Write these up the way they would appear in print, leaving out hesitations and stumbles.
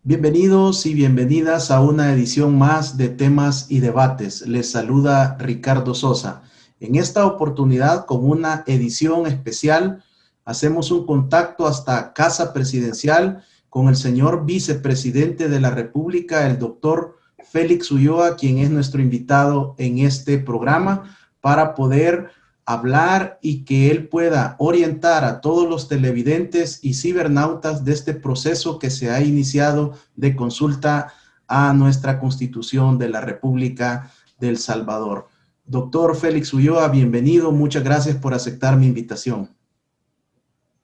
Bienvenidos y bienvenidas a una edición más de Temas y Debates. Les saluda Ricardo Sosa. En esta oportunidad, con una edición especial, hacemos un contacto hasta Casa Presidencial con el señor vicepresidente de la República, el doctor Félix Ulloa, quien es nuestro invitado en este programa, para poder hablar y que él pueda orientar a todos los televidentes y cibernautas de este proceso que se ha iniciado de consulta a nuestra Constitución de la República de El Salvador. Doctor Félix Ulloa, bienvenido. Muchas gracias por aceptar mi invitación.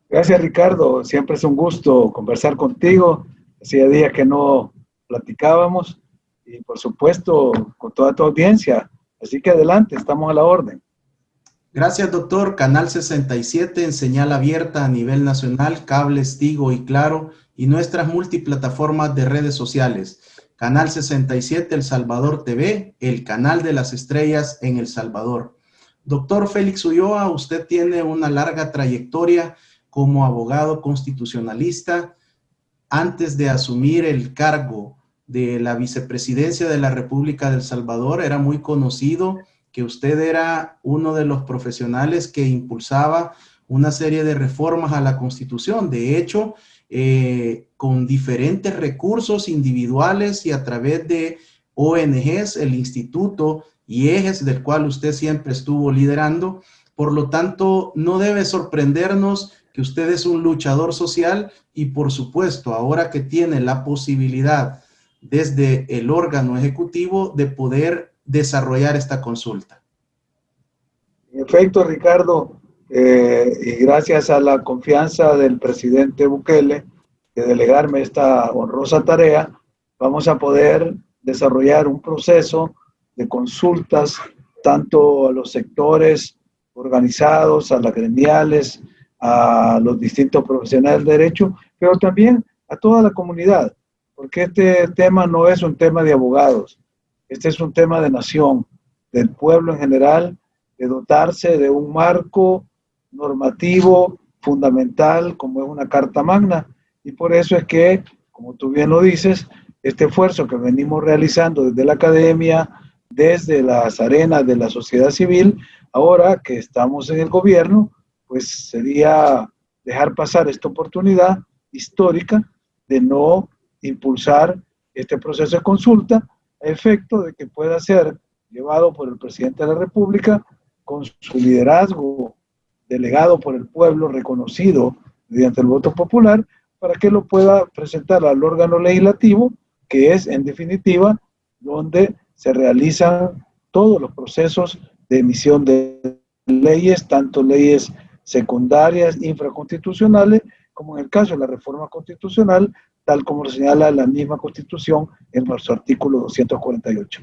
Gracias, Ricardo. Siempre es un gusto conversar contigo. Hacía días que no platicábamos y, por supuesto, con toda tu audiencia. Así que adelante, estamos a la orden. Gracias, doctor. Canal 67 en señal abierta a nivel nacional, cables, Tigo y Claro, y nuestras multiplataformas de redes sociales. Canal 67 El Salvador TV, el canal de las estrellas en El Salvador. Doctor Félix Ulloa, usted tiene una larga trayectoria como abogado constitucionalista. Antes de asumir el cargo de la vicepresidencia de la República de El Salvador, era muy conocido que usted era uno de los profesionales que impulsaba una serie de reformas a la Constitución. De hecho, con diferentes recursos individuales y a través de ONGs, el Instituto y Ejes, del cual usted siempre estuvo liderando. Por lo tanto, no debe sorprendernos que usted es un luchador social y, por supuesto, ahora que tiene la posibilidad desde el órgano ejecutivo de poder desarrollar esta consulta. En efecto, Ricardo, y gracias a la confianza del presidente Bukele de delegarme esta honrosa tarea, vamos a poder desarrollar un proceso de consultas tanto a los sectores organizados, a las gremiales, a los distintos profesionales de derecho, pero también a toda la comunidad, porque este tema no es un tema de abogados, este es un tema de nación, del pueblo en general, de dotarse de un marco normativo fundamental como es una Carta Magna. Y por eso es que, como tú bien lo dices, este esfuerzo que venimos realizando desde la academia, desde las arenas de la sociedad civil, ahora que estamos en el gobierno, pues sería dejar pasar esta oportunidad histórica de no impulsar este proceso de consulta a efecto de que pueda ser llevado por el presidente de la República con su liderazgo delegado por el pueblo, reconocido mediante el voto popular, para que lo pueda presentar al órgano legislativo, que es, en definitiva, donde se realizan todos los procesos de emisión de leyes, tanto leyes secundarias, infraconstitucionales, como en el caso de la reforma constitucional, tal como lo señala la misma Constitución en su artículo 248.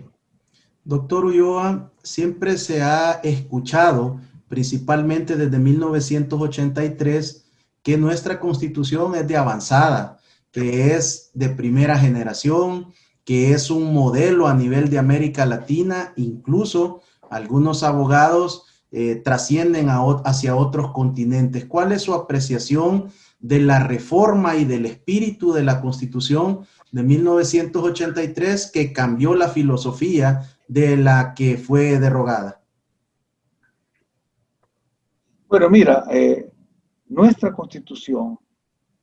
Doctor Ulloa, siempre se ha escuchado, principalmente desde 1983, que nuestra Constitución es de avanzada, que es de primera generación, que es un modelo a nivel de América Latina. Incluso algunos abogados trascienden hacia otros continentes. ¿Cuál es su apreciación de la reforma y del espíritu de la Constitución de 1983 que cambió la filosofía de la que fue derogada? Bueno, mira, nuestra Constitución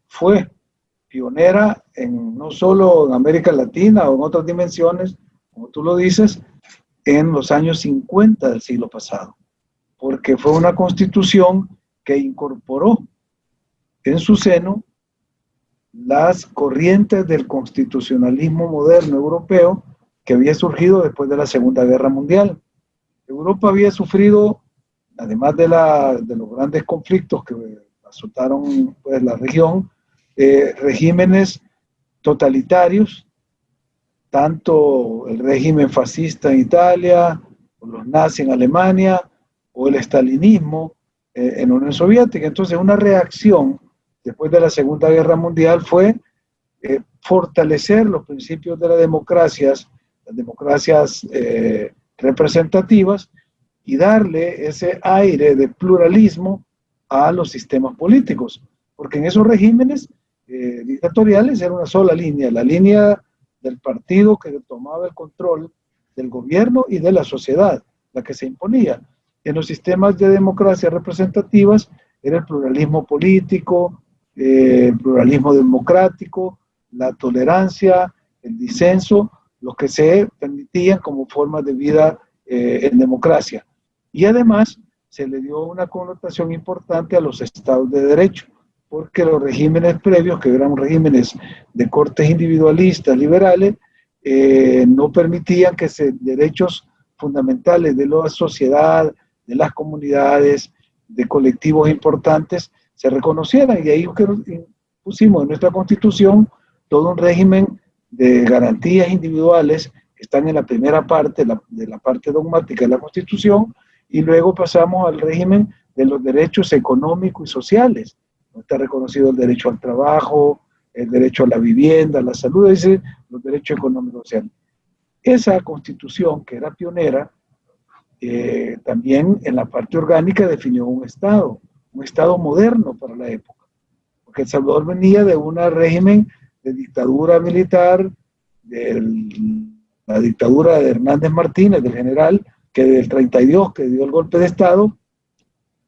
fue pionera no solo en América Latina o en otras dimensiones, como tú lo dices, en los años 50 del siglo pasado, porque fue una Constitución que incorporó en su seno las corrientes del constitucionalismo moderno europeo que había surgido después de la Segunda Guerra Mundial. Europa había sufrido, además de los grandes conflictos que azotaron pues, la región, regímenes totalitarios, tanto el régimen fascista en Italia, o los nazis en Alemania, o el estalinismo en la Unión Soviética. Entonces, una reacción después de la Segunda Guerra Mundial fue fortalecer los principios de las democracias representativas, y darle ese aire de pluralismo a los sistemas políticos, porque en esos regímenes dictatoriales era una sola línea, la línea del partido que tomaba el control del gobierno y de la sociedad, la que se imponía. En los sistemas de democracia representativas era el pluralismo político, el pluralismo democrático, la tolerancia, el disenso, los que se permitían como formas de vida en democracia. Y además se le dio una connotación importante a los estados de derecho, porque los regímenes previos, que eran regímenes de cortes individualistas, liberales, no permitían que derechos fundamentales de la sociedad, de las comunidades, de colectivos importantes, se reconocieran. Y ahí pusimos en nuestra Constitución todo un régimen de garantías individuales que están en la primera parte, de la parte dogmática de la Constitución, y luego pasamos al régimen de los derechos económicos y sociales. Está reconocido el derecho al trabajo, el derecho a la vivienda, a la salud, es decir, los derechos económicos y sociales. Esa Constitución, que era pionera, también en la parte orgánica definió un Estado moderno para la época, porque El Salvador venía de un régimen de dictadura militar, de la dictadura de Hernández Martínez, del general, que del 32, que dio el golpe de Estado,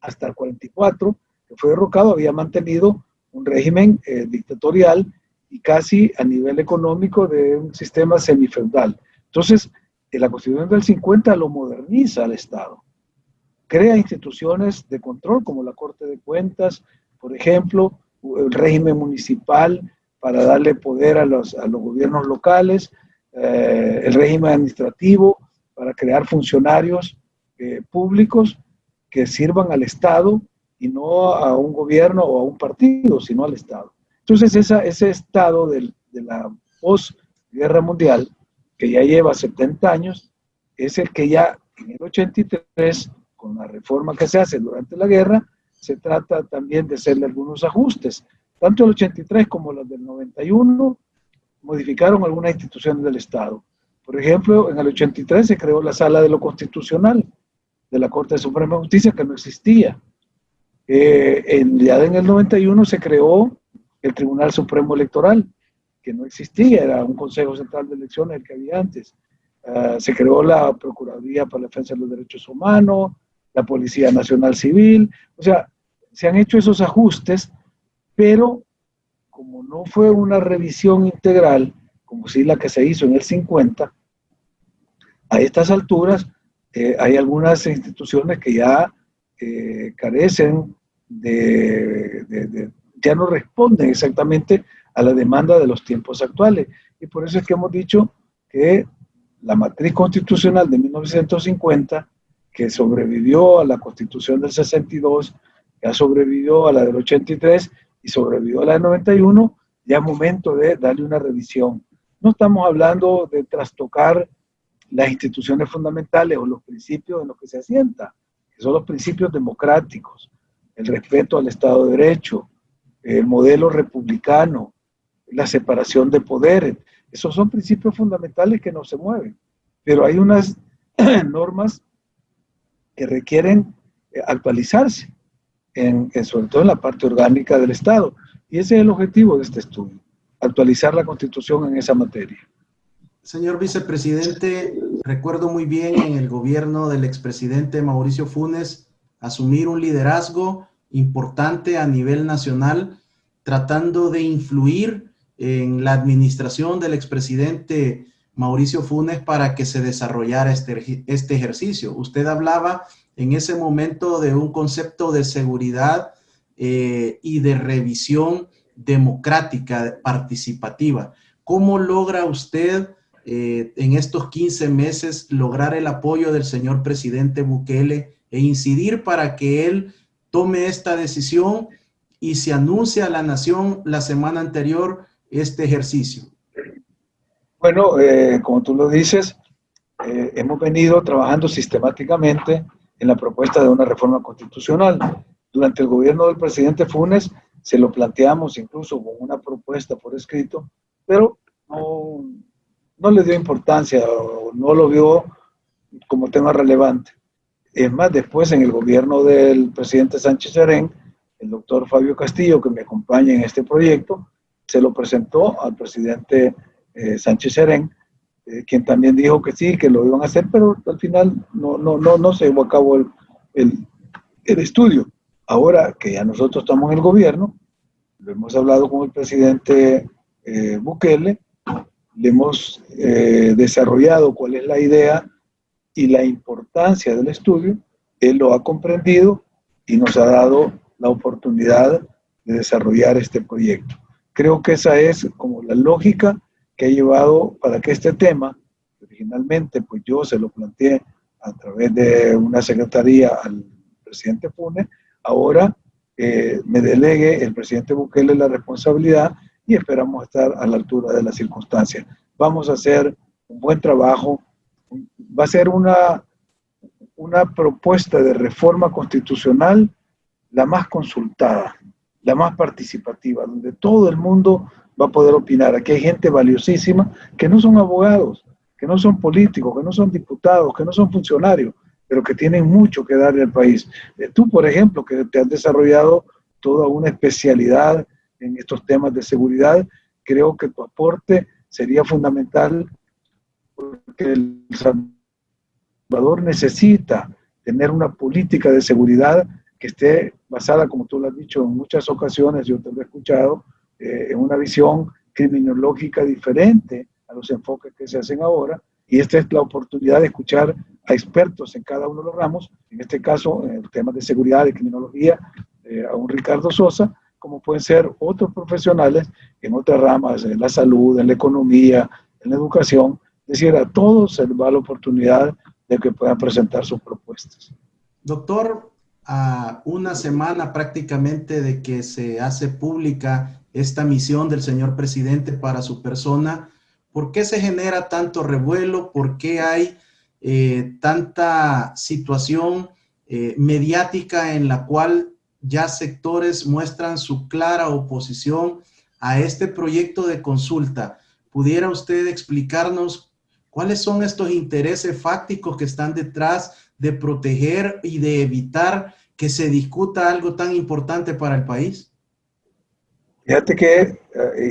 hasta el 44, que fue derrocado, había mantenido un régimen dictatorial y casi a nivel económico de un sistema semifeudal. Entonces, la Constitución del 50 lo moderniza al Estado, crea instituciones de control como la Corte de Cuentas, por ejemplo, el régimen municipal para darle poder a los gobiernos locales, el régimen administrativo para crear funcionarios públicos que sirvan al Estado y no a un gobierno o a un partido, sino al Estado. Entonces ese Estado de la posguerra mundial, que ya lleva 70 años, es el que ya en el 83, con la reforma que se hace durante la guerra, se trata también de hacerle algunos ajustes. Tanto el 83 como los del 91 modificaron algunas instituciones del Estado. Por ejemplo, en el 83 se creó la Sala de lo Constitucional de la Corte Suprema de Justicia, que no existía. Ya en el 91 se creó el Tribunal Supremo Electoral, que no existía, era un Consejo Central de Elecciones el que había antes. Se creó la Procuraduría para la Defensa de los Derechos Humanos, la Policía Nacional Civil, o sea, se han hecho esos ajustes, pero como no fue una revisión integral, como sí la que se hizo en el 50, a estas alturas hay algunas instituciones que ya carecen ya no responden exactamente a la demanda de los tiempos actuales. Y por eso es que hemos dicho que la matriz constitucional de 1950, que sobrevivió a la Constitución del 62, ya sobrevivió a la del 83 y sobrevivió a la del 91, ya es momento de darle una revisión. No estamos hablando de trastocar las instituciones fundamentales o los principios en los que se asienta, que son los principios democráticos, el respeto al Estado de Derecho, el modelo republicano, la separación de poderes. Esos son principios fundamentales que no se mueven, pero hay unas normas que requieren actualizarse, sobre todo en la parte orgánica del Estado. Y ese es el objetivo de este estudio, actualizar la Constitución en esa materia. Señor vicepresidente, recuerdo muy bien en el gobierno del expresidente Mauricio Funes asumir un liderazgo importante a nivel nacional, tratando de influir en la administración del expresidente Mauricio Funes para que se desarrollara este ejercicio. Usted hablaba en ese momento de un concepto de seguridad y de revisión democrática, participativa. ¿Cómo logra usted en estos 15 meses lograr el apoyo del señor presidente Bukele e incidir para que él tome esta decisión y se anuncie a la nación la semana anterior este ejercicio? Bueno, como tú lo dices, hemos venido trabajando sistemáticamente en la propuesta de una reforma constitucional. Durante el gobierno del presidente Funes se lo planteamos incluso con una propuesta por escrito, pero no le dio importancia o no lo vio como tema relevante. Es más, después en el gobierno del presidente Sánchez Serén, el doctor Fabio Castillo, que me acompaña en este proyecto, se lo presentó al presidente Sánchez Serén, quien también dijo que sí, que lo iban a hacer, pero al final no se llevó a cabo el estudio. Ahora que ya nosotros estamos en el gobierno, lo hemos hablado con el presidente Bukele, le hemos desarrollado cuál es la idea y la importancia del estudio, él lo ha comprendido y nos ha dado la oportunidad de desarrollar este proyecto. Creo que esa es como la lógica que ha llevado para que este tema, originalmente pues yo se lo planteé a través de una secretaría al presidente Funes, ahora me delegue el presidente Bukele la responsabilidad y esperamos estar a la altura de las circunstancias. Vamos a hacer un buen trabajo, va a ser una propuesta de reforma constitucional la más consultada, la más participativa, donde todo el mundo va a poder opinar. Aquí hay gente valiosísima que no son abogados, que no son políticos, que no son diputados, que no son funcionarios, pero que tienen mucho que darle al país. Tú, por ejemplo, que te has desarrollado toda una especialidad en estos temas de seguridad, creo que tu aporte sería fundamental porque El Salvador necesita tener una política de seguridad que esté basada, como tú lo has dicho en muchas ocasiones, yo te lo he escuchado, en una visión criminológica diferente a los enfoques que se hacen ahora, y esta es la oportunidad de escuchar a expertos en cada uno de los ramos, en este caso en el tema de seguridad y criminología, a un Ricardo Sosa, como pueden ser otros profesionales en otras ramas, en la salud, en la economía, en la educación. Es decir, a todos se les da la oportunidad de que puedan presentar sus propuestas. Doctor, a una semana prácticamente de que se hace pública esta misión del señor presidente para su persona, ¿por qué se genera tanto revuelo? ¿Por qué hay tanta situación mediática en la cual ya sectores muestran su clara oposición a este proyecto de consulta? ¿Pudiera usted explicarnos cuáles son estos intereses fácticos que están detrás de proteger y de evitar que se discuta algo tan importante para el país? Fíjate que,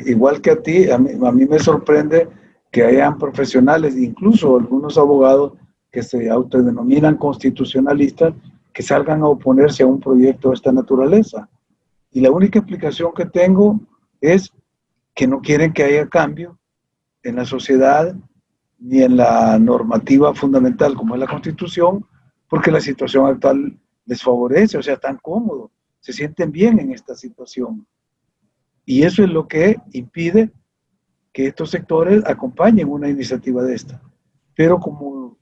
igual que a ti, a mí me sorprende que hayan profesionales, incluso algunos abogados que se autodenominan constitucionalistas, que salgan a oponerse a un proyecto de esta naturaleza. Y la única explicación que tengo es que no quieren que haya cambio en la sociedad ni en la normativa fundamental como es la Constitución, porque la situación actual les favorece, o sea, están cómodos, se sienten bien en esta situación. Y eso es lo que impide que estos sectores acompañen una iniciativa de esta. Pero como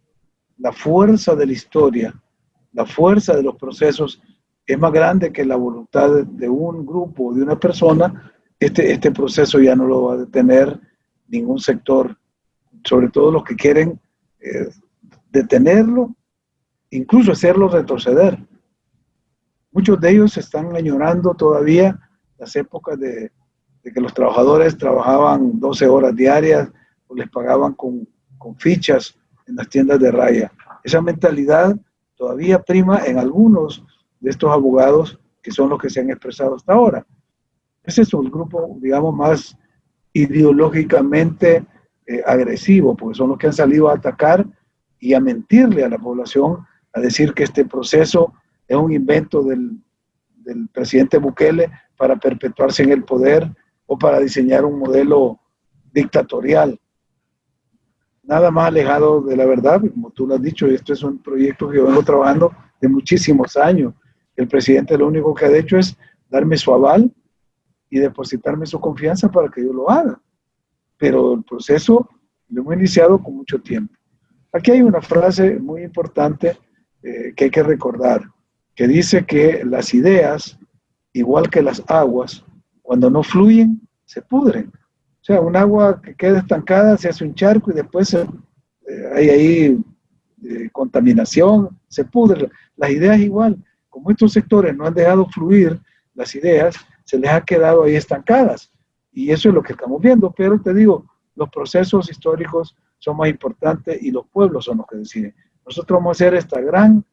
la fuerza de la historia, la fuerza de los procesos es más grande que la voluntad de un grupo o de una persona, este proceso ya no lo va a detener ningún sector, sobre todo los que quieren detenerlo, incluso hacerlo retroceder. Muchos de ellos están añorando todavía las épocas de que los trabajadores trabajaban 12 horas diarias o les pagaban con fichas en las tiendas de raya. Esa mentalidad todavía prima en algunos de estos abogados que son los que se han expresado hasta ahora. Ese es el grupo, digamos, más ideológicamente agresivo, porque son los que han salido a atacar y a mentirle a la población, a decir que este proceso es un invento del presidente Bukele para perpetuarse en el poder o para diseñar un modelo dictatorial. Nada más alejado de la verdad, como tú lo has dicho, esto es un proyecto que yo vengo trabajando de muchísimos años. El presidente lo único que ha hecho es darme su aval y depositarme su confianza para que yo lo haga. Pero el proceso lo hemos iniciado con mucho tiempo. Aquí hay una frase muy importante que hay que recordar, que dice que las ideas, igual que las aguas, cuando no fluyen, se pudren. O sea, un agua que queda estancada se hace un charco y después hay ahí contaminación, se pudre. Las ideas igual, como estos sectores no han dejado fluir las ideas, se les ha quedado ahí estancadas. Y eso es lo que estamos viendo. Pero te digo, los procesos históricos son más importantes y los pueblos son los que deciden. Nosotros vamos a hacer esta gran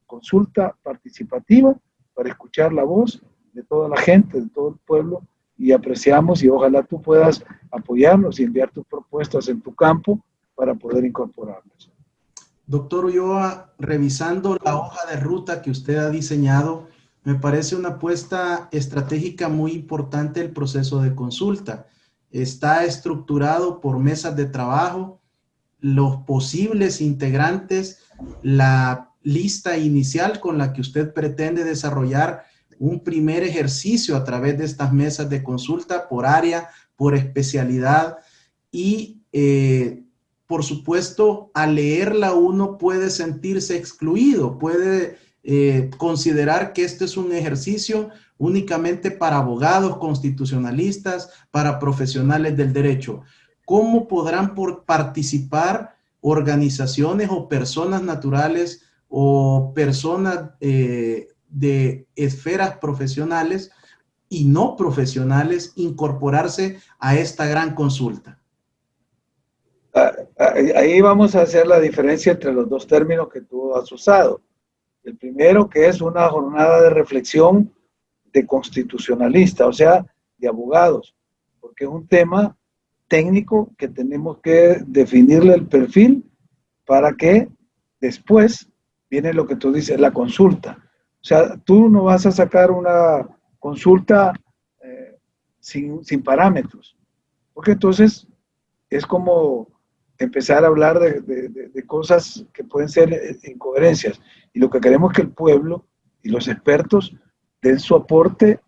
consulta participativa para escuchar la voz de toda la gente, de todo el pueblo, y apreciamos y ojalá tú puedas apoyarnos y enviar tus propuestas en tu campo para poder incorporarlas. Doctor Ulloa, revisando la hoja de ruta que usted ha diseñado, me parece una apuesta estratégica muy importante el proceso de consulta. Está estructurado por mesas de trabajo, los posibles integrantes, la lista inicial con la que usted pretende desarrollar un primer ejercicio a través de estas mesas de consulta por área, por especialidad y por supuesto, al leerla uno puede sentirse excluido, puede considerar que este es un ejercicio únicamente para abogados constitucionalistas, para profesionales del derecho. ¿Cómo podrán participar organizaciones o personas naturales o personas de esferas profesionales y no profesionales incorporarse a esta gran consulta? Ahí vamos a hacer la diferencia entre los dos términos que tú has usado. El primero, que es una jornada de reflexión de constitucionalista, o sea, de abogados, porque es un tema técnico que tenemos que definirle el perfil para que después viene lo que tú dices, la consulta. O sea, tú no vas a sacar una consulta sin parámetros, porque entonces es como empezar a hablar de cosas que pueden ser incoherencias. Y lo que queremos es que el pueblo y los expertos den su aporte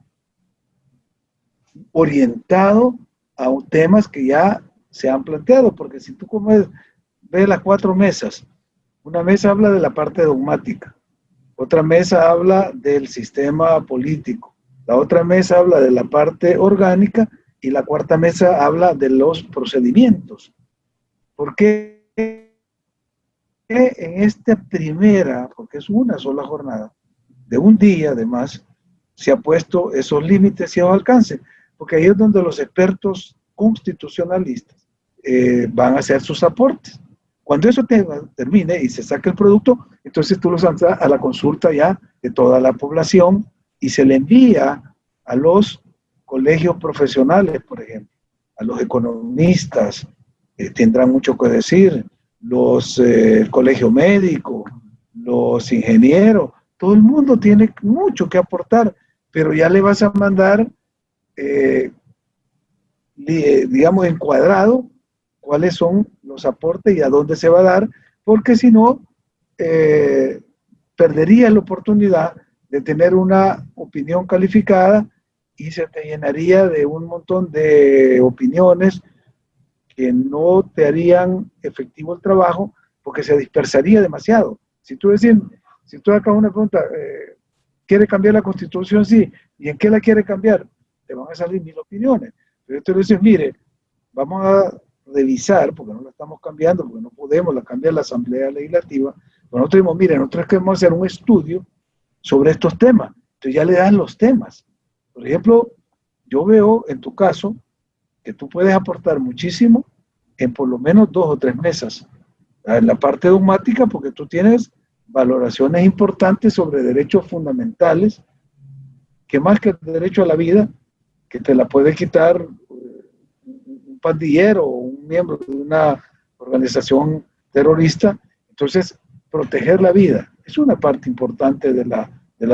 orientado a temas que ya se han planteado, porque si tú ves las 4 mesas, una mesa habla de la parte dogmática, otra mesa habla del sistema político, la otra mesa habla de la parte orgánica y la cuarta mesa habla de los procedimientos. ¿Por qué en esta primera, porque es una sola jornada, de un día además, se ha puesto esos límites y esos alcances? Porque ahí es donde los expertos constitucionalistas van a hacer sus aportes. Cuando eso termine y se saque el producto, entonces tú lo lanzas a la consulta ya de toda la población y se le envía a los colegios profesionales, por ejemplo, a los economistas, tendrán mucho que decir, el colegio médico, los ingenieros, todo el mundo tiene mucho que aportar, pero ya le vas a mandar, digamos, encuadrado cuáles son los aportes y a dónde se va a dar, porque si no, perderías la oportunidad de tener una opinión calificada y se te llenaría de un montón de opiniones que no te harían efectivo el trabajo porque se dispersaría demasiado. Si tú acá una pregunta, ¿quiere cambiar la Constitución? Sí. ¿Y en qué la quiere cambiar? Te van a salir 1000 opiniones. Pero tú le dices, mire, vamos a revisar, porque no la estamos cambiando, porque no podemos cambiar la Asamblea Legislativa. Pero nosotros dijimos, mire, nosotros queremos hacer un estudio sobre estos temas. Entonces ya le dan los temas. Por ejemplo, yo veo en tu caso que tú puedes aportar muchísimo en por lo menos 2 o 3 mesas. En la parte dogmática, porque tú tienes valoraciones importantes sobre derechos fundamentales, que más que el derecho a la vida, que te la puede quitar un pandillero o un miembro de una organización terrorista. Entonces, proteger la vida es una parte importante de la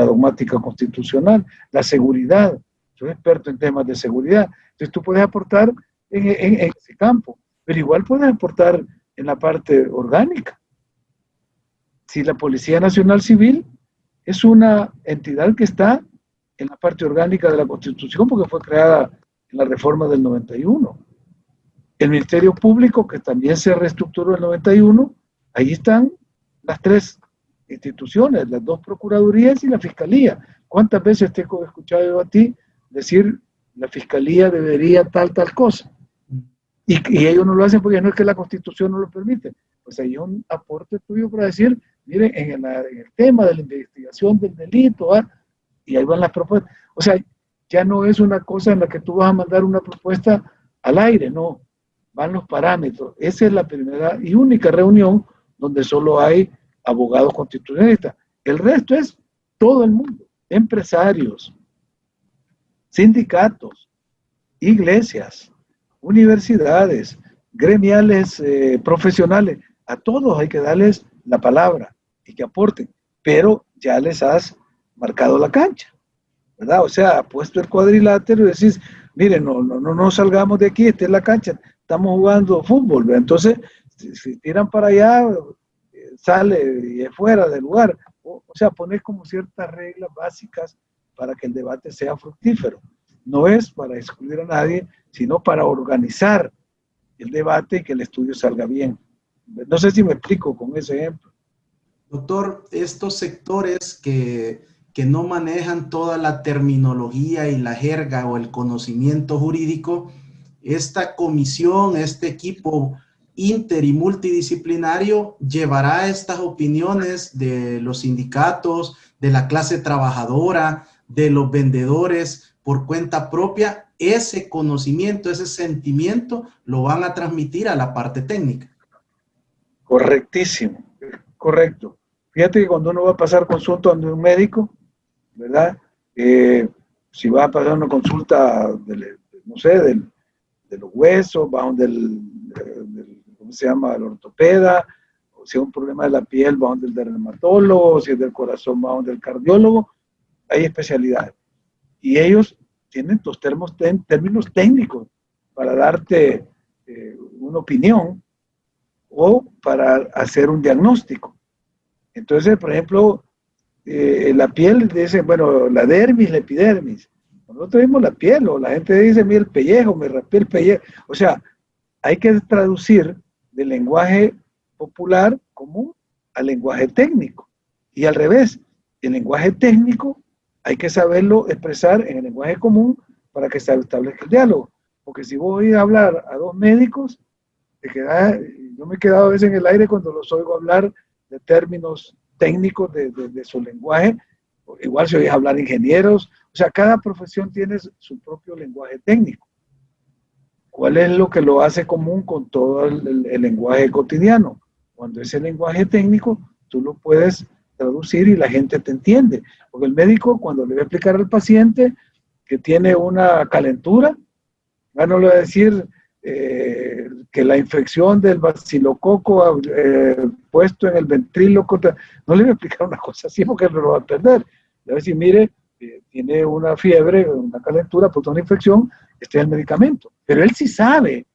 dogmática constitucional. La seguridad, soy experto en temas de seguridad, entonces tú puedes aportar en ese campo, pero igual puedes aportar en la parte orgánica. Si la Policía Nacional Civil es una entidad que está en la parte orgánica de la Constitución porque fue creada en la reforma del 91. El Ministerio Público, que también se reestructuró en el 91, ahí están las 3 instituciones, las 2 procuradurías y la Fiscalía. ¿Cuántas veces te he escuchado yo a ti decir la Fiscalía debería tal cosa? Y ellos no lo hacen porque no es que la Constitución no lo permite. Pues hay un aporte tuyo para decir, miren, en el tema de la investigación del delito, y ahí van las propuestas. O sea, ya no es una cosa en la que tú vas a mandar una propuesta al aire, no. Van los parámetros. Esa es la primera y única reunión donde solo hay abogados constitucionalistas. El resto es todo el mundo, empresarios, sindicatos, iglesias, universidades, gremiales, profesionales, a todos hay que darles la palabra y que aporten, pero ya les has marcado la cancha, ¿verdad? O sea, puesto el cuadrilátero y decís, miren, no salgamos de aquí, esta es la cancha, estamos jugando fútbol, ¿verdad? Entonces, si tiran para allá, sale y es fuera del lugar. O sea, poner como ciertas reglas básicas para que el debate sea fructífero. No es para excluir a nadie, sino para organizar el debate y que el estudio salga bien. No sé si me explico con ese ejemplo. Doctor, estos sectores que no manejan toda la terminología y la jerga o el conocimiento jurídico, esta comisión, este equipo inter y multidisciplinario llevará estas opiniones de los sindicatos, de la clase trabajadora, de los vendedores por cuenta propia. Ese conocimiento, ese sentimiento lo van a transmitir a la parte técnica. Correctísimo, correcto. Fíjate que cuando uno va a pasar consulta donde un médico, ¿verdad? Si va a pasar una consulta, no sé, de los huesos, va donde ¿cómo se llama? El ortopeda, o si es un problema de la piel, va donde el dermatólogo, o si es del corazón, va donde el cardiólogo, hay especialidades. Y ellos tienen tus términos técnicos para darte una opinión o para hacer un diagnóstico. Entonces, por ejemplo, la piel dice, bueno, la dermis, la epidermis. Nosotros vimos la piel, o la gente dice, mira el pellejo, me raspé el pellejo. O sea, hay que traducir del lenguaje popular común al lenguaje técnico. Y al revés, el lenguaje técnico hay que saberlo expresar en el lenguaje común para que se establezca el diálogo. Porque si vos oís hablar a dos médicos, yo me he quedado a veces en el aire cuando los oigo hablar de términos técnicos de su lenguaje. Igual se oye hablar ingenieros. O sea, cada profesión tiene su propio lenguaje técnico. ¿Cuál es lo que lo hace común con todo el lenguaje cotidiano? Cuando ese lenguaje técnico tú lo puedes traducir y la gente te entiende. Porque el médico, cuando le va a explicar al paciente que tiene una calentura, no le va a decir que la infección del bacilococo puesto en el ventríloco, no le voy a explicar una cosa así porque lo va a perder. Le va a decir, mire, tiene una fiebre, una calentura, pues una infección, este es el medicamento. Pero él sí sabe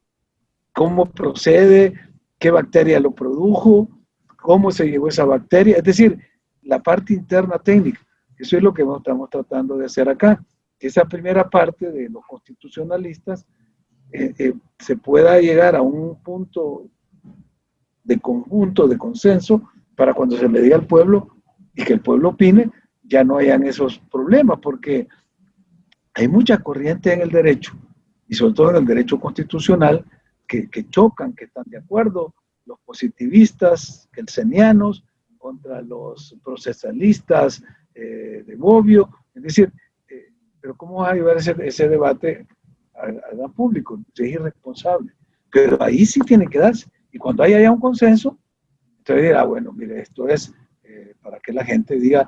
cómo procede, qué bacteria lo produjo, cómo se llevó esa bacteria, es decir, la parte interna técnica. Eso es lo que estamos tratando de hacer acá. Que esa primera parte de los constitucionalistas se pueda llegar a un punto de conjunto, de consenso, para cuando se le diga al pueblo y que el pueblo opine, ya no hayan esos problemas, porque hay mucha corriente en el derecho, y sobre todo en el derecho constitucional, que chocan, que están de acuerdo, los positivistas kelsenianos contra los procesalistas de Bobbio, es decir, pero ¿cómo va a llevar ese debate al público? Es irresponsable. Pero ahí sí tiene que darse. Y cuando haya un consenso, entonces dirá, bueno, mire, esto es para que la gente diga,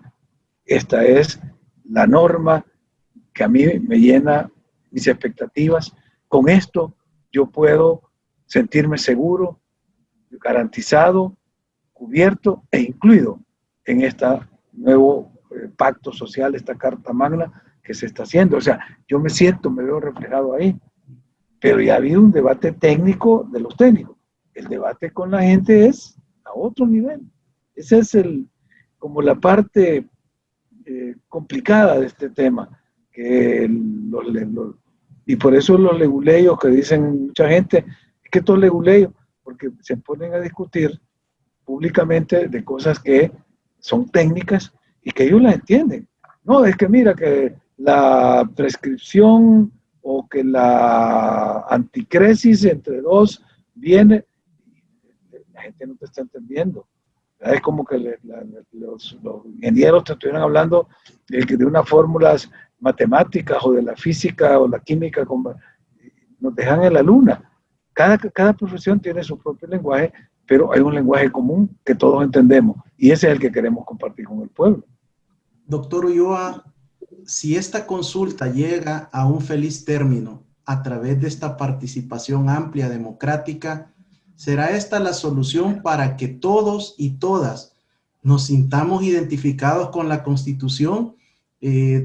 esta es la norma que a mí me llena mis expectativas. Con esto yo puedo sentirme seguro, garantizado, cubierto e incluido en este nuevo pacto social, esta carta magna que se está haciendo. O sea, yo me veo reflejado ahí. Pero ya ha habido un debate técnico de los técnicos. El debate con la gente es a otro nivel. Esa es como la parte complicada de este tema. Y por eso los leguleyos que dicen mucha gente, es que estos leguleyos, porque se ponen a discutir públicamente de cosas que son técnicas y que ellos las entienden. No, es que mira que la prescripción o que la anticresis entre dos viene, la gente no te está entendiendo. Es como que los ingenieros te estuvieran hablando de unas fórmulas matemáticas o de la física o la química, nos dejan en la luna. Cada profesión tiene su propio lenguaje, pero hay un lenguaje común que todos entendemos y ese es el que queremos compartir con el pueblo. Doctor Ulloa, si esta consulta llega a un feliz término, a través de esta participación amplia, democrática. ¿Será esta la solución para que todos y todas nos sintamos identificados con la Constitución?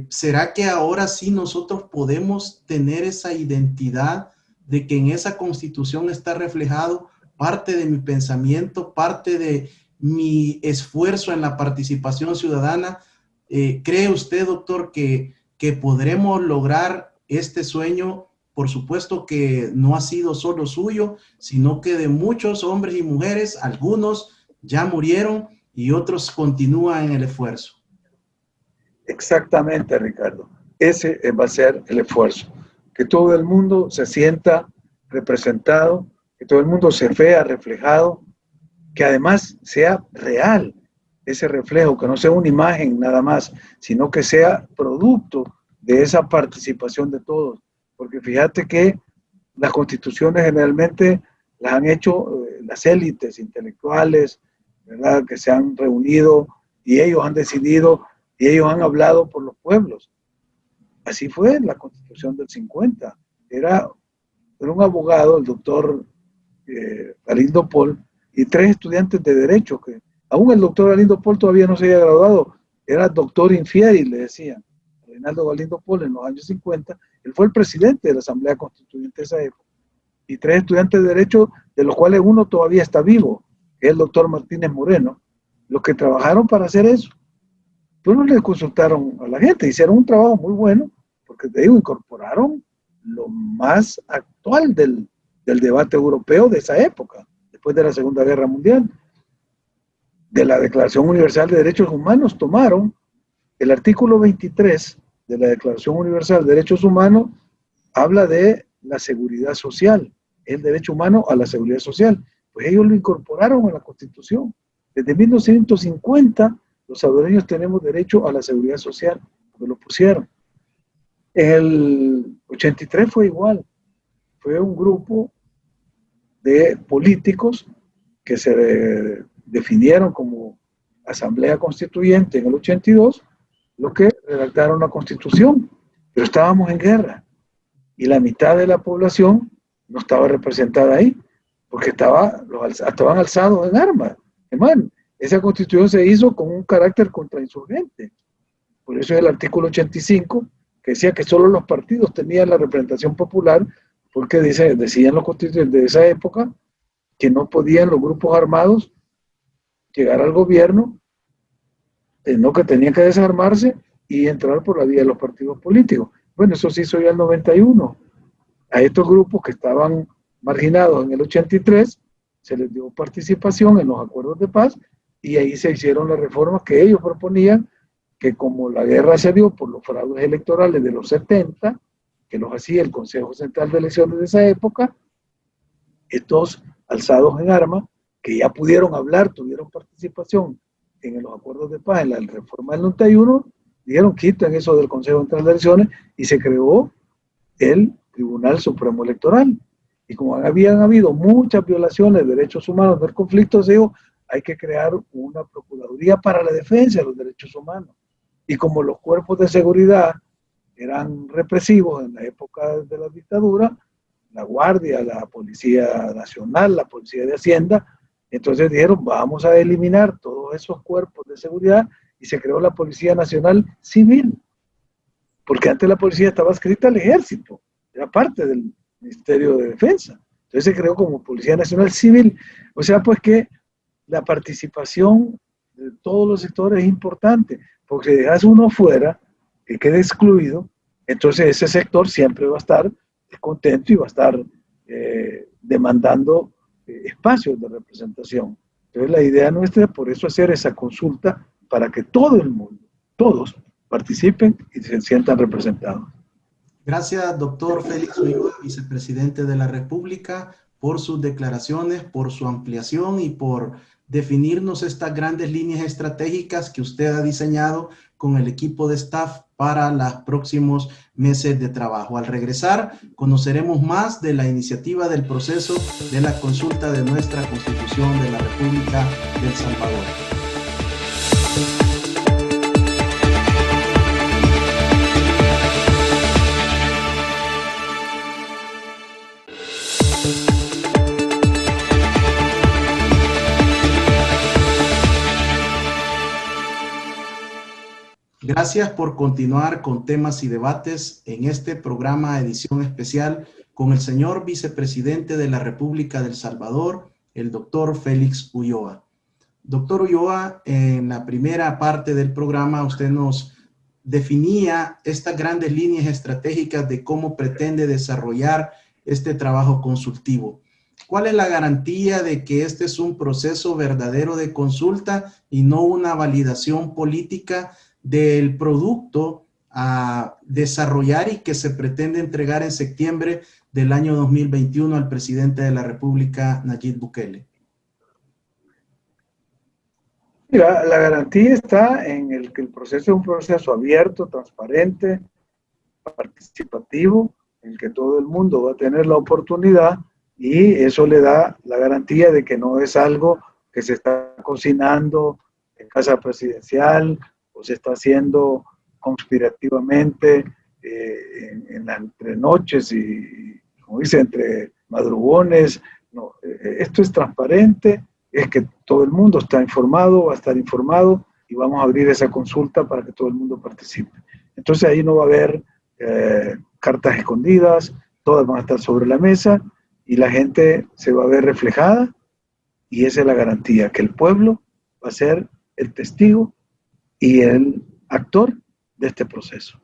¿Será que ahora sí nosotros podemos tener esa identidad de que en esa Constitución está reflejado parte de mi pensamiento, parte de mi esfuerzo en la participación ciudadana? ¿Cree usted, doctor, que podremos lograr este sueño? Por supuesto que no ha sido solo suyo, sino que de muchos hombres y mujeres, algunos ya murieron y otros continúan en el esfuerzo. Exactamente, Ricardo. Ese va a ser el esfuerzo. Que todo el mundo se sienta representado, que todo el mundo se vea reflejado, que además sea real ese reflejo, que no sea una imagen nada más, sino que sea producto de esa participación de todos. Porque fíjate que las constituciones generalmente las han hecho las élites intelectuales, ¿verdad? Que se han reunido y ellos han decidido y ellos han hablado por los pueblos. Así fue la Constitución del 50. Era un abogado, el doctor Galindo Pol, y 3 estudiantes de Derecho, que aún el doctor Galindo Pol todavía no se había graduado, era doctor infieri, le decían. Reinaldo Galindo Pol, en los años 50, él fue el presidente de la Asamblea Constituyente de esa época. Y 3 estudiantes de Derecho, de los cuales uno todavía está vivo, que es el doctor Martínez Moreno, los que trabajaron para hacer eso. Pero no le consultaron a la gente, hicieron un trabajo muy bueno, porque te digo, incorporaron lo más actual del debate europeo de esa época, después de la Segunda Guerra Mundial. De la Declaración Universal de Derechos Humanos tomaron el artículo 23 de la Declaración Universal de Derechos Humanos, habla de la seguridad social, el derecho humano a la seguridad social. Pues ellos lo incorporaron a la Constitución. Desde 1950 los salvadoreños tenemos derecho a la seguridad social, porque lo pusieron. En el 83 fue igual, fue un grupo de políticos que se definieron como Asamblea Constituyente en el 82, los que redactaron la Constitución, pero estábamos en guerra y la mitad de la población no estaba representada ahí, porque estaban alzados en armas. Hermano, esa Constitución se hizo con un carácter contrainsurgente. Por eso es el artículo 85, que decía que solo los partidos tenían la representación popular, porque decían los constituyentes de esa época que no podían los grupos armados llegar al gobierno, sino que tenían que desarmarse y entrar por la vía de los partidos políticos. Bueno, eso se hizo ya en el 91. A estos grupos que estaban marginados en el 83, se les dio participación en los acuerdos de paz y ahí se hicieron las reformas que ellos proponían, que como la guerra se dio por los fraudes electorales de los 70, que los hacía el Consejo Central de Elecciones de esa época, estos alzados en armas, que ya pudieron hablar, tuvieron participación en los acuerdos de paz, en la reforma del 91, dijeron quiten eso del Consejo Central de Elecciones y se creó el Tribunal Supremo Electoral. Y como habían habido muchas violaciones de derechos humanos del conflicto, se dijo, hay que crear una Procuraduría para la defensa de los derechos humanos. Y como los cuerpos de seguridad eran represivos en la época de la dictadura, la Guardia, la Policía Nacional, la Policía de Hacienda, entonces dijeron, vamos a eliminar todos esos cuerpos de seguridad y se creó la Policía Nacional Civil, porque antes la policía estaba adscrita al ejército, era parte del Ministerio de Defensa. Entonces se creó como Policía Nacional Civil. O sea, pues que la participación de todos los sectores es importante, porque si dejas uno fuera, que quede excluido, entonces ese sector siempre va a estar descontento y va a estar demandando espacios de representación. Entonces la idea nuestra es por eso hacer esa consulta para que todo el mundo, todos, participen y se sientan representados. Gracias, doctor Félix Ulloa, vicepresidente de la República, por sus declaraciones, por su ampliación y por definirnos estas grandes líneas estratégicas que usted ha diseñado con el equipo de staff para los próximos meses de trabajo. Al regresar, conoceremos más de la iniciativa del proceso de la consulta de nuestra Constitución de la República de El Salvador. Gracias por continuar con temas y debates en este programa edición especial con el señor vicepresidente de la República de El Salvador, el doctor Félix Ulloa. Doctor Ulloa, en la primera parte del programa usted nos definía estas grandes líneas estratégicas de cómo pretende desarrollar este trabajo consultivo. ¿Cuál es la garantía de que este es un proceso verdadero de consulta y no una validación política del producto a desarrollar y que se pretende entregar en septiembre del año 2021 al presidente de la República, Nayib Bukele? Mira, la garantía está en el que el proceso es un proceso abierto, transparente, participativo, en el que todo el mundo va a tener la oportunidad, y eso le da la garantía de que no es algo que se está cocinando en casa presidencial o se está haciendo conspirativamente entre noches y, como dice, entre madrugones. No, esto es transparente, es que todo el mundo está informado, va a estar informado, y vamos a abrir esa consulta para que todo el mundo participe. Entonces ahí no va a haber cartas escondidas, todas van a estar sobre la mesa y la gente se va a ver reflejada, y esa es la garantía, que el pueblo va a ser el testigo y el actor de este proceso.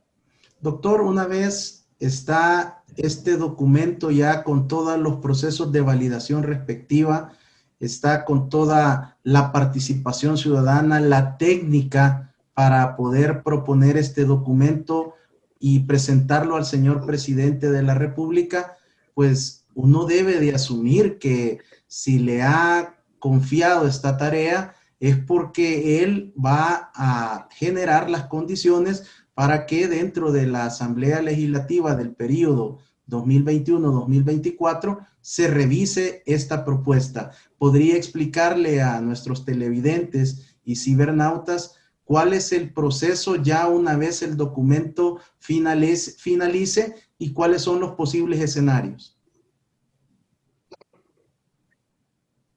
Doctor, una vez está este documento ya con todos los procesos de validación respectiva, está con toda la participación ciudadana, la técnica para poder proponer este documento y presentarlo al señor presidente de la República, pues uno debe de asumir que si le ha confiado esta tarea es porque él va a generar las condiciones para que dentro de la Asamblea Legislativa del periodo 2021-2024 se revise esta propuesta. ¿Podría explicarle a nuestros televidentes y cibernautas cuál es el proceso ya una vez el documento finalice y cuáles son los posibles escenarios?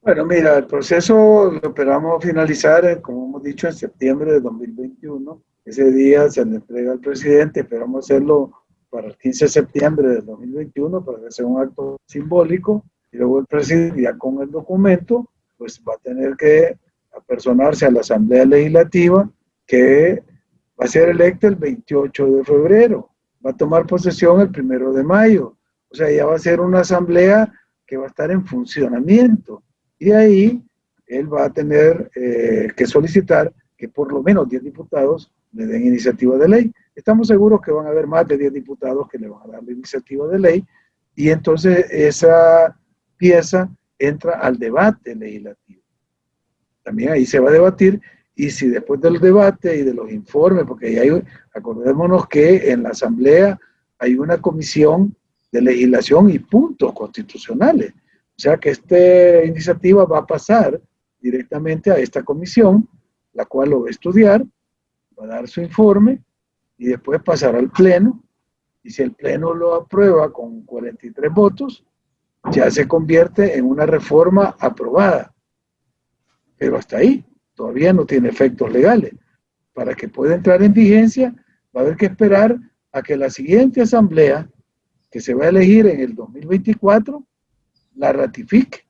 Bueno, mira, el proceso lo esperamos finalizar, como hemos dicho, en septiembre de 2021. Ese día se le entrega al presidente, esperamos hacerlo para el 15 de septiembre de 2021, para que sea un acto simbólico, y luego el presidente, ya con el documento, pues va a tener que apersonarse a la Asamblea Legislativa, que va a ser electa el 28 de febrero, va a tomar posesión el 1 de mayo, o sea, ya va a ser una asamblea que va a estar en funcionamiento. Y ahí él va a tener que solicitar que por lo menos 10 diputados le den iniciativa de ley. Estamos seguros que van a haber más de 10 diputados que le van a dar la iniciativa de ley, y entonces esa pieza entra al debate legislativo. También ahí se va a debatir, y si después del debate y de los informes, porque hay, acordémonos que en la Asamblea hay una comisión de legislación y puntos constitucionales. O sea que esta iniciativa va a pasar directamente a esta comisión, la cual lo va a estudiar, va a dar su informe y después pasará al Pleno. Y si el Pleno lo aprueba con 43 votos, ya se convierte en una reforma aprobada. Pero hasta ahí todavía no tiene efectos legales. Para que pueda entrar en vigencia, va a haber que esperar a que la siguiente asamblea, que se va a elegir en el 2024, la ratifique,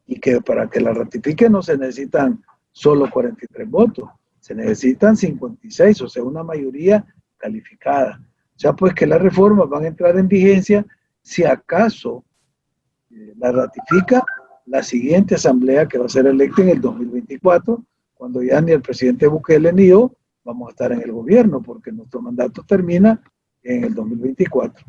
y que para que la ratifique no se necesitan solo 43 votos, se necesitan 56, o sea, una mayoría calificada. O sea, pues que las reformas van a entrar en vigencia si acaso la ratifica la siguiente asamblea, que va a ser electa en el 2024, cuando ya ni el presidente Bukele ni yo vamos a estar en el gobierno, porque nuestro mandato termina en el 2024.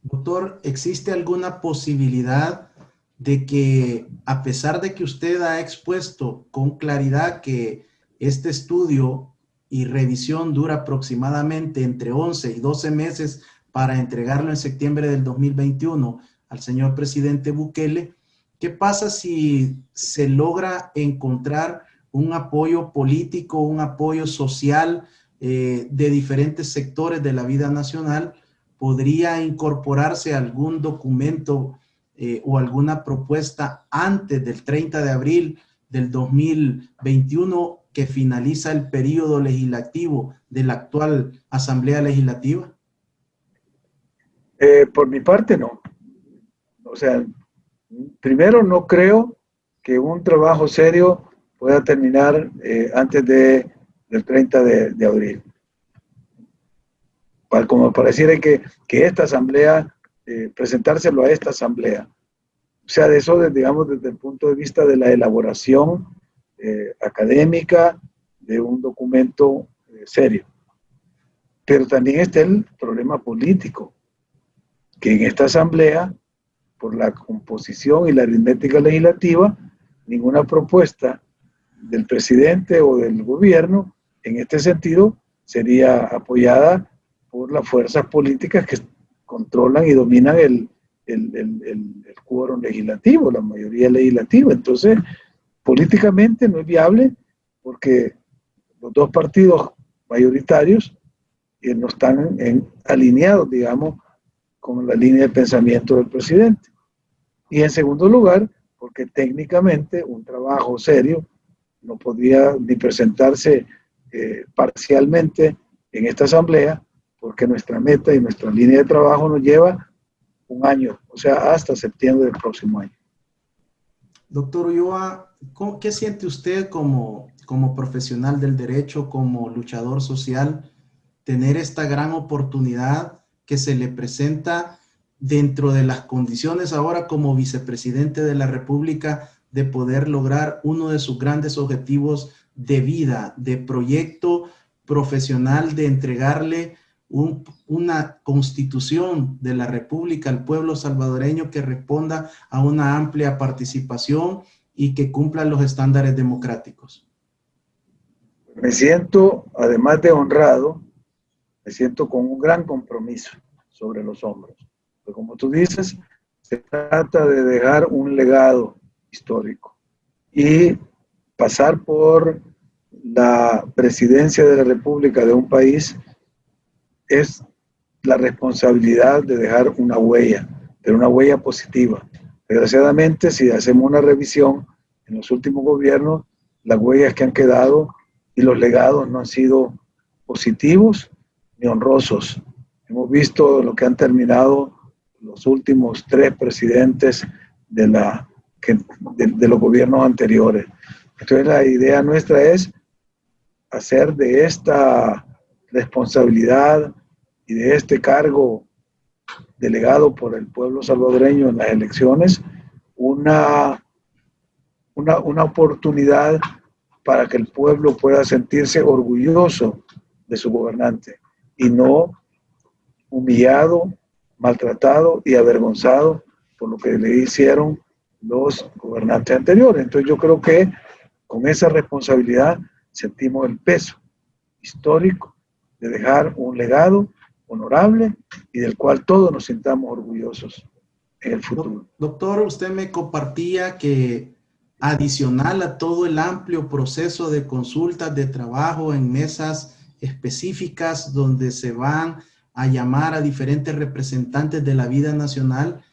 Doctor, ¿existe alguna posibilidad de que, a pesar de que usted ha expuesto con claridad que este estudio y revisión dura aproximadamente entre 11 y 12 meses para entregarlo en septiembre del 2021 al señor presidente Bukele, qué pasa si se logra encontrar un apoyo político, un apoyo social de diferentes sectores de la vida nacional? ¿Podría incorporarse algún documento o alguna propuesta antes del 30 de abril del 2021 que finaliza el periodo legislativo de la actual Asamblea Legislativa? Por mi parte, no. O sea, primero, no creo que un trabajo serio pueda terminar antes del 30 de abril. Como pareciera que esta asamblea, presentárselo a esta asamblea. O sea, de eso, digamos, desde el punto de vista de la elaboración académica de un documento serio. Pero también está el problema político, que en esta asamblea, por la composición y la aritmética legislativa, ninguna propuesta del presidente o del gobierno en este sentido sería apoyada por las fuerzas políticas que controlan y dominan el quórum legislativo, la mayoría legislativa. Entonces, políticamente no es viable porque los dos partidos mayoritarios no están alineados, digamos, con la línea de pensamiento del presidente. Y en segundo lugar, porque técnicamente un trabajo serio no podía ni presentarse parcialmente en esta asamblea, porque nuestra meta y nuestra línea de trabajo nos lleva un año, o sea, hasta septiembre del próximo año. Doctor Ulloa, ¿qué siente usted como profesional del derecho, como luchador social, tener esta gran oportunidad que se le presenta dentro de las condiciones ahora como vicepresidente de la República de poder lograr uno de sus grandes objetivos de vida, de proyecto profesional, de entregarle una constitución de la República al pueblo salvadoreño que responda a una amplia participación y que cumpla los estándares democráticos? Me siento, además de honrado, me siento con un gran compromiso sobre los hombros. Pero como tú dices, se trata de dejar un legado histórico y pasar por la presidencia de la República de un país es la responsabilidad de dejar una huella, pero una huella positiva. Desgraciadamente, si hacemos una revisión en los últimos gobiernos, las huellas que han quedado y los legados no han sido positivos ni honrosos. Hemos visto lo que han terminado los últimos 3 presidentes de los gobiernos anteriores. Entonces, la idea nuestra es hacer de esta responsabilidad y de este cargo delegado por el pueblo salvadoreño en las elecciones una oportunidad para que el pueblo pueda sentirse orgulloso de su gobernante y no humillado, maltratado y avergonzado por lo que le hicieron los gobernantes anteriores. Entonces yo creo que con esa responsabilidad sentimos el peso histórico de dejar un legado honorable y del cual todos nos sintamos orgullosos en el futuro. Doctor, usted me compartía que adicional a todo el amplio proceso de consultas de trabajo en mesas específicas donde se van a llamar a diferentes representantes de la vida nacional,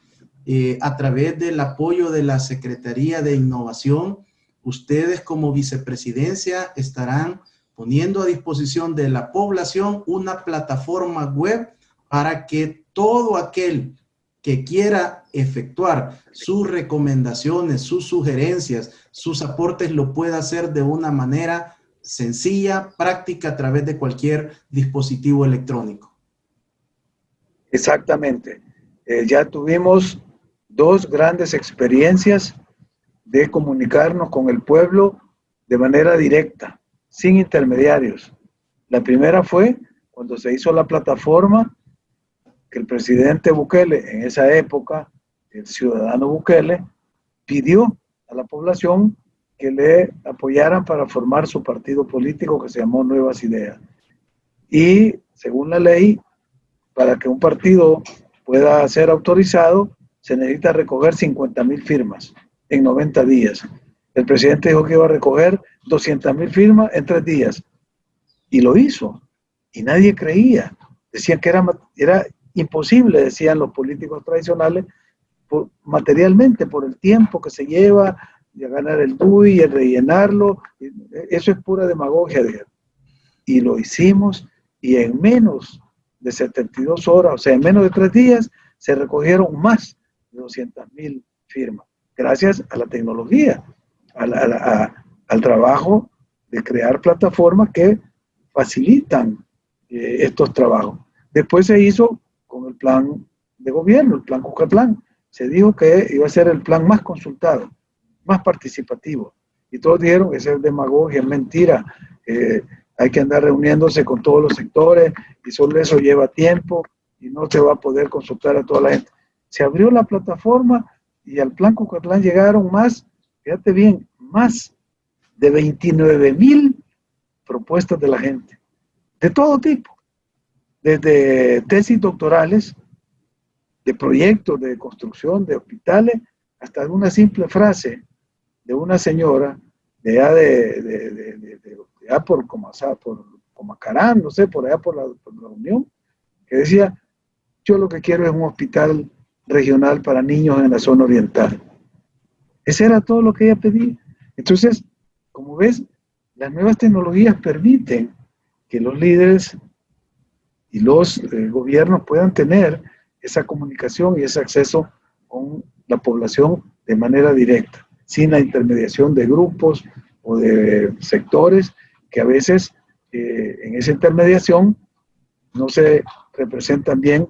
a través del apoyo de la Secretaría de Innovación, ustedes como vicepresidencia estarán poniendo a disposición de la población una plataforma web para que todo aquel que quiera efectuar sus recomendaciones, sus sugerencias, sus aportes, lo pueda hacer de una manera sencilla, práctica, a través de cualquier dispositivo electrónico. Exactamente. Ya tuvimos 2 grandes experiencias de comunicarnos con el pueblo de manera directa, sin intermediarios. La primera fue cuando se hizo la plataforma que el presidente Bukele, en esa época, el ciudadano Bukele, pidió a la población que le apoyaran para formar su partido político que se llamó Nuevas Ideas. Y según la ley, para que un partido pueda ser autorizado, se necesita recoger 50,000 firmas en 90 días. El presidente dijo que iba a recoger 200,000 firmas en 3 días. Y lo hizo. Y nadie creía. Decían que era imposible, decían los políticos tradicionales, materialmente, por el tiempo que se lleva, y a ganar el DUI y a rellenarlo. Eso es pura demagogia, dijeron. Y lo hicimos, y en menos de 72 horas, o sea, en menos de 3 días, se recogieron más de 200,000 firmas, gracias a la tecnología, al trabajo de crear plataformas que facilitan estos trabajos. Después se hizo con el plan de gobierno, el plan Cucatlán. Se dijo que iba a ser el plan más consultado, más participativo. Y todos dijeron que eso es demagogia, es mentira. Hay que andar reuniéndose con todos los sectores y solo eso lleva tiempo y no se va a poder consultar a toda la gente. Se abrió la plataforma y al plan Cucatlán llegaron más, fíjate bien, más de 29,000 propuestas de la gente, de todo tipo, desde tesis doctorales, de proyectos de construcción de hospitales, hasta una simple frase de una señora de allá por Comacarán, no sé, por allá por la Unión, que decía, yo lo que quiero es un hospital regional para niños en la zona oriental. Ese era todo lo que ella pedía. Entonces, como ves, las nuevas tecnologías permiten que los líderes y los gobiernos puedan tener esa comunicación y ese acceso con la población de manera directa, sin la intermediación de grupos o de sectores que a veces en esa intermediación no se representan bien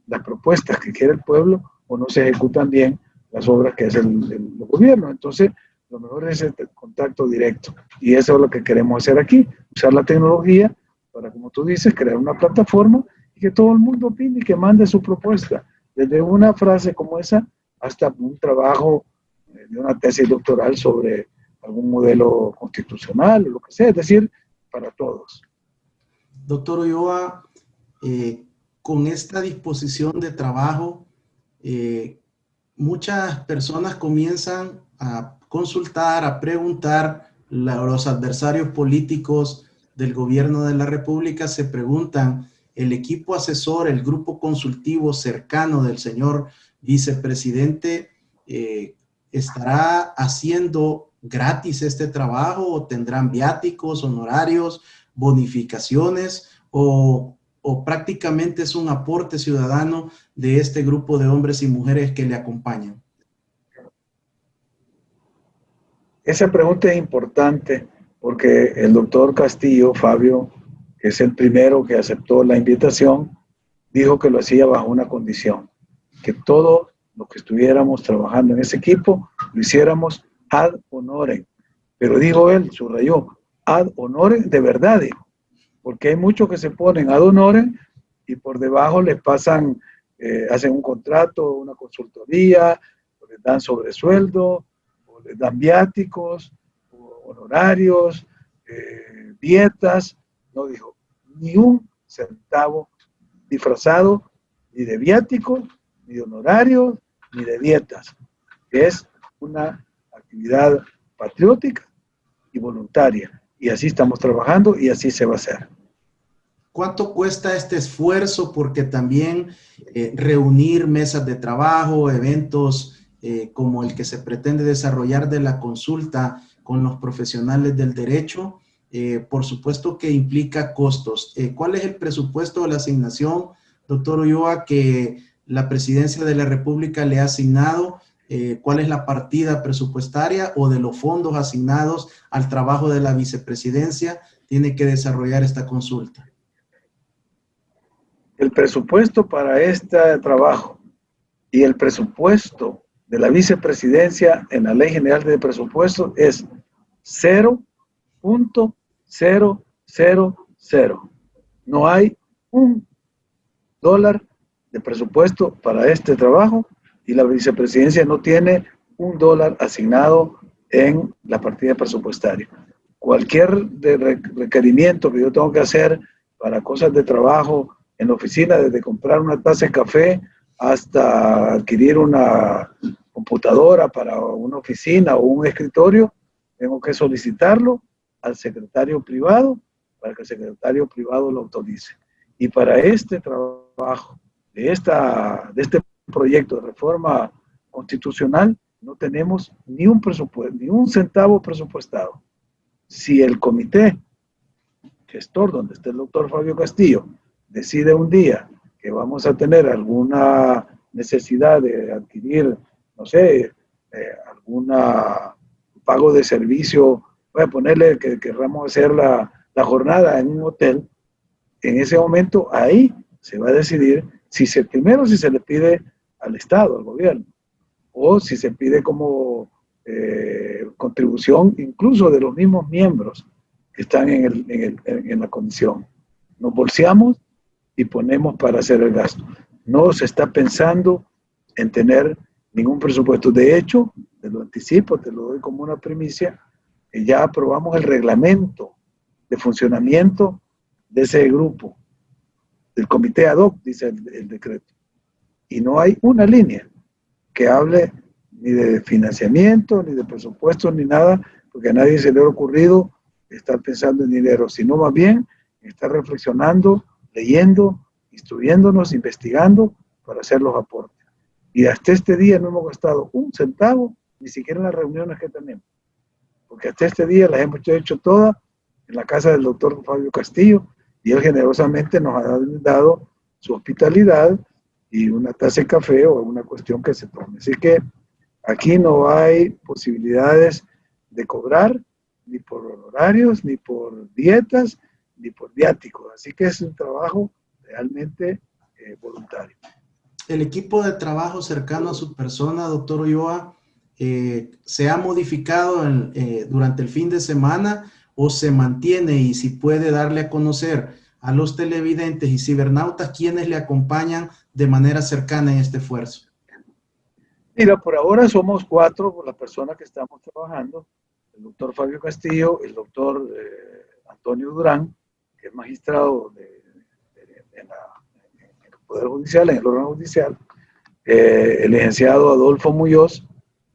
las propuestas que quiere el pueblo o no se ejecutan bien las obras que hace el gobierno. Entonces, lo mejor es el contacto directo. Y eso es lo que queremos hacer aquí, usar la tecnología para, como tú dices, crear una plataforma y que todo el mundo opine y que mande su propuesta. Desde una frase como esa hasta un trabajo de una tesis doctoral sobre algún modelo constitucional o lo que sea, es decir, para todos. Doctor Ulloa, con esta disposición de trabajo, muchas personas comienzan a consultar, a preguntar, los adversarios políticos del gobierno de la República se preguntan, el equipo asesor, el grupo consultivo cercano del señor vicepresidente, ¿estará haciendo gratis este trabajo o tendrán viáticos, honorarios, bonificaciones o prácticamente es un aporte ciudadano de este grupo de hombres y mujeres que le acompañan? Esa pregunta es importante porque el doctor Castillo, Fabio, que es el primero que aceptó la invitación, dijo que lo hacía bajo una condición, que todos los que estuviéramos trabajando en ese equipo lo hiciéramos ad honorem. Pero dijo él, subrayó, ad honorem de verdad, dijo, porque hay muchos que se ponen ad honorem y por debajo les pasan, hacen un contrato, una consultoría, o les dan sobresueldo, o les dan viáticos, o honorarios, dietas. No dijo ni un centavo disfrazado ni de viáticos, ni de honorarios, ni de dietas. Es una actividad patriótica y voluntaria. Y así estamos trabajando y así se va a hacer. ¿Cuánto cuesta este esfuerzo? Porque también reunir mesas de trabajo, eventos como el que se pretende desarrollar de la consulta con los profesionales del derecho, por supuesto que implica costos. ¿Cuál es el presupuesto de la asignación, doctor Ulloa, que la Presidencia de la República le ha asignado? ¿Cuál es la partida presupuestaria o de los fondos asignados al trabajo de la vicepresidencia? Tiene que desarrollar esta consulta. El presupuesto para este trabajo y el presupuesto de la vicepresidencia en la Ley General de Presupuestos es 0.000. No hay $1 de presupuesto para este trabajo y la vicepresidencia no tiene $1 asignado en la partida presupuestaria. Cualquier requerimiento que yo tengo que hacer para cosas de trabajo en la oficina, desde comprar una taza de café hasta adquirir una computadora para una oficina o un escritorio, tengo que solicitarlo al secretario privado para que el secretario privado lo autorice. Y para este trabajo, de este proyecto de reforma constitucional, no tenemos ni un presupuesto, ni un centavo presupuestado. Si el comité gestor, donde está el doctor Fabio Castillo, decide un día que vamos a tener alguna necesidad de adquirir, no sé, alguna pago de servicio, voy a ponerle que querramos hacer la jornada en un hotel, en ese momento ahí se va a decidir primero si se le pide al Estado, al gobierno, o si se pide como contribución incluso de los mismos miembros que están en la comisión. Nos bolseamos y ponemos para hacer el gasto. No se está pensando en tener ningún presupuesto. De hecho, te lo anticipo, te lo doy como una primicia, ya aprobamos el reglamento de funcionamiento de ese grupo, del comité ad hoc, dice el decreto. Y no hay una línea que hable ni de financiamiento, ni de presupuesto, ni nada, porque a nadie se le ha ocurrido estar pensando en dinero, sino más bien estar reflexionando, leyendo, instruyéndonos, investigando para hacer los aportes. Y hasta este día no hemos gastado un centavo, ni siquiera en las reuniones que tenemos, porque hasta este día las hemos hecho todas en la casa del doctor Fabio Castillo, y él generosamente nos ha dado su hospitalidad y una taza de café o alguna cuestión que se tome. Así que aquí no hay posibilidades de cobrar, ni por horarios, ni por dietas, ni por viáticos. Así que es un trabajo realmente voluntario. El equipo de trabajo cercano a su persona, doctor Ulloa, ¿se ha modificado durante el fin de semana o se mantiene? Y si puede darle a conocer a los televidentes y cibernautas quienes le acompañan de manera cercana en este esfuerzo. Mira, por ahora somos 4 por las personas que estamos trabajando. El doctor Fabio Castillo, el doctor Antonio Durán, que es magistrado en el Poder Judicial, en el órgano judicial, el licenciado Adolfo Muñoz,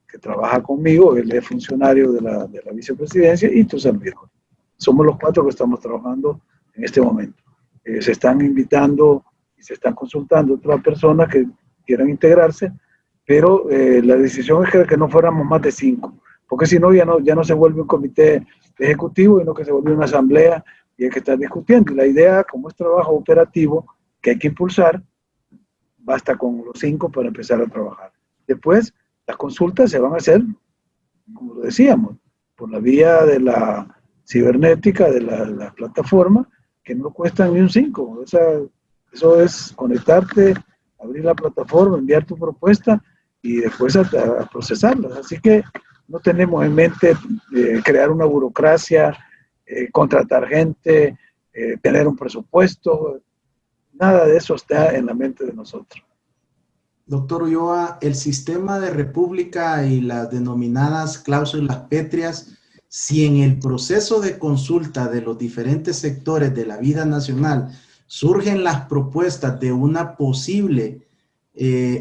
que trabaja conmigo, él es funcionario de la vicepresidencia, y tu servidor. Somos los 4 que estamos trabajando en este momento. Se están invitando y se están consultando otras personas que quieran integrarse, pero la decisión es que no fuéramos más de 5, porque si no ya no se vuelve un comité ejecutivo, sino que se vuelve una asamblea y hay que estar discutiendo. Y la idea, como es trabajo operativo que hay que impulsar, basta con los 5 para empezar a trabajar. Después, las consultas se van a hacer, como lo decíamos, por la vía de la cibernética, de la plataforma, que no cuestan ni un 5. Eso es conectarte, abrir la plataforma, enviar tu propuesta y después a procesarlas. Así que no tenemos en mente crear una burocracia, contratar gente, tener un presupuesto. Nada de eso está en la mente de nosotros. Doctor Ulloa, el sistema de república y las denominadas cláusulas pétreas, si en el proceso de consulta de los diferentes sectores de la vida nacional surgen las propuestas de una posible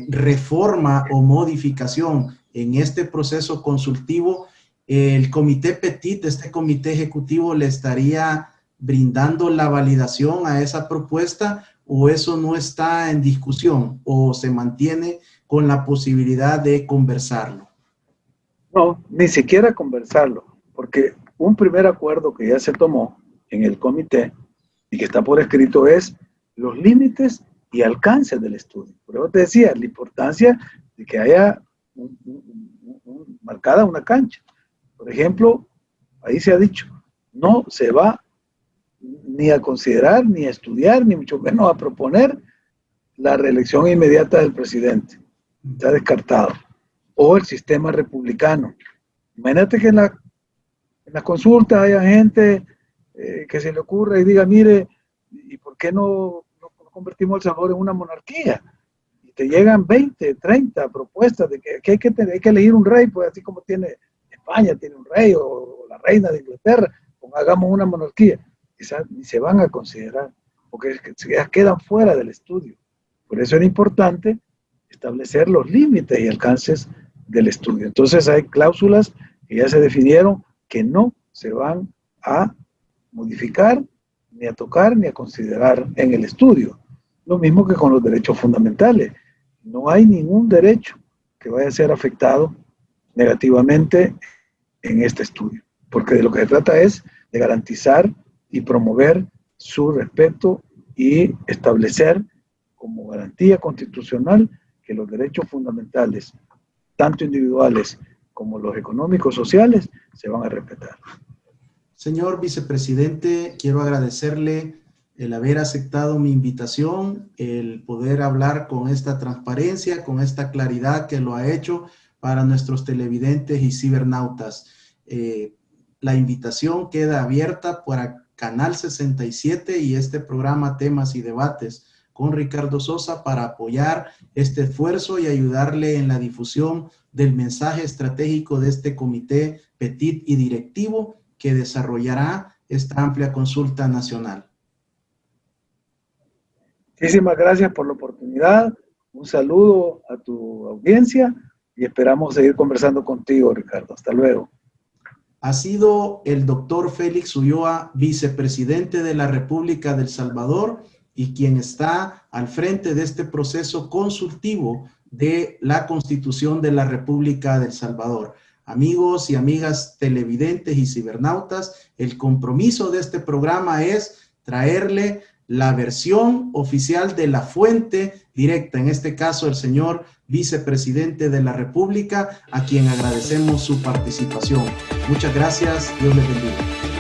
reforma o modificación en este proceso consultivo, el comité Petit, este comité ejecutivo, le estaría brindando la validación a esa propuesta, o eso no está en discusión, o se mantiene con la posibilidad de conversarlo. No, ni siquiera conversarlo, porque un primer acuerdo que ya se tomó en el comité y que está por escrito es los límites y alcances del estudio. Por eso te decía, la importancia de que haya marcada una cancha. Por ejemplo, ahí se ha dicho, no se va ni a considerar, ni a estudiar, ni mucho menos a proponer la reelección inmediata del presidente. Está descartado. O el sistema republicano. Imagínate que en la consulta haya gente que se le ocurra y diga, mire, ¿y por qué no convertimos El Salvador en una monarquía? Y te llegan 20, 30 propuestas de que hay que elegir un rey, pues así como tiene España, tiene un rey, o la reina de Inglaterra, pues hagamos una monarquía. Quizás ni se van a considerar, porque quedan fuera del estudio. Por eso era importante establecer los límites y alcances del estudio. Entonces hay cláusulas que ya se definieron que no se van a modificar, ni a tocar, ni a considerar en el estudio. Lo mismo que con los derechos fundamentales. No hay ningún derecho que vaya a ser afectado negativamente en este estudio, porque de lo que se trata es de garantizar y promover su respeto y establecer como garantía constitucional que los derechos fundamentales, tanto individuales como los económicos, sociales, se van a respetar. Señor vicepresidente, quiero agradecerle el haber aceptado mi invitación, el poder hablar con esta transparencia, con esta claridad que lo ha hecho para nuestros televidentes y cibernautas. La invitación queda abierta para Canal 67 y este programa Temas y Debates con Ricardo Sosa para apoyar este esfuerzo y ayudarle en la difusión del mensaje estratégico de este comité petit y directivo que desarrollará esta amplia consulta nacional. Muchísimas gracias por la oportunidad. Un saludo a tu audiencia y esperamos seguir conversando contigo, Ricardo. Hasta luego. Ha sido el doctor Félix Ulloa, vicepresidente de la República de El Salvador y quien está al frente de este proceso consultivo de la Constitución de la República de El Salvador. Amigos y amigas televidentes y cibernautas, el compromiso de este programa es traerle la versión oficial de la fuente directa, en este caso el señor vicepresidente de la República, a quien agradecemos su participación. Muchas gracias, Dios les bendiga.